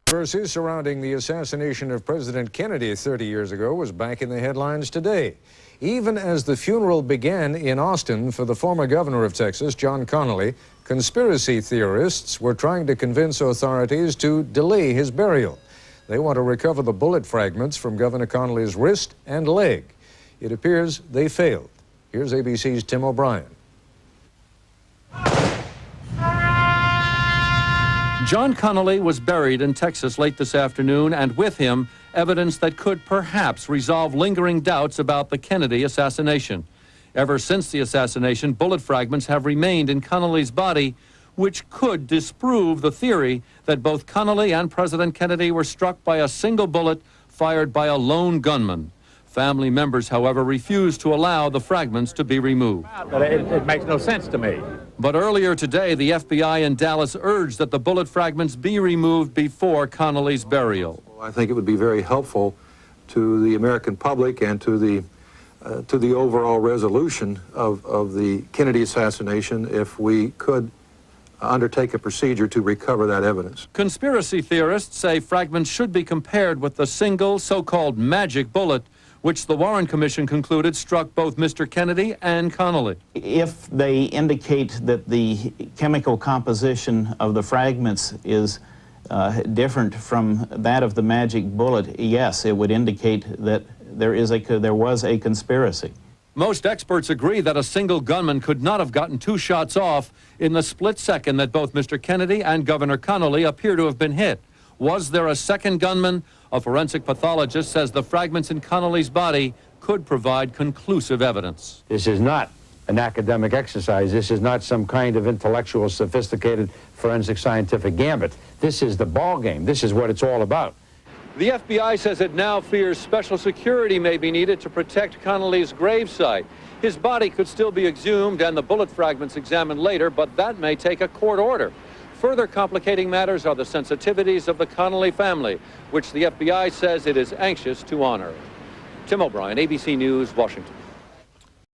Controversy surrounding the assassination of President Kennedy 30 years ago was back in the headlines today. Even as the funeral began in Austin for the former governor of Texas, John Conally, conspiracy theorists were trying to convince authorities to delay his burial. They want to recover the bullet fragments from Governor Connally's wrist and leg. It appears they failed. Here's ABC's Tim O'Brien. John Conally was buried in Texas late this afternoon, and with him, evidence that could perhaps resolve lingering doubts about the Kennedy assassination. Ever since the assassination, bullet fragments have remained in Connally's body, which could disprove the theory that both Conally and President Kennedy were struck by a single bullet fired by a lone gunman. Family members, however, refused to allow the fragments to be removed. But it makes no sense to me. But earlier today, the FBI in Dallas urged that the bullet fragments be removed before Connally's burial. I think it would be very helpful to the American public and to the overall resolution of the Kennedy assassination if we could undertake a procedure to recover that evidence. Conspiracy theorists say fragments should be compared with the single so-called magic bullet which the Warren Commission concluded struck both Mr. Kennedy and Conally. If they indicate that the chemical composition of the fragments is different from that of the magic bullet, yes, it would indicate that there was a conspiracy. Most experts agree that a single gunman could not have gotten two shots off in the split second that both Mr. Kennedy and Governor Conally appear to have been hit. Was there a second gunman? A forensic pathologist says the fragments in Connally's body could provide conclusive evidence. This is not an academic exercise. This is not some kind of intellectual, sophisticated forensic scientific gambit. This is the ball game. This is what it's all about. The FBI says it now fears special security may be needed to protect Connally's gravesite. His body could still be exhumed and the bullet fragments examined later, but that may take a court order. Further complicating matters are the sensitivities of the Conally family, which the FBI says it is anxious to honor. Tim O'Brien, ABC News, Washington.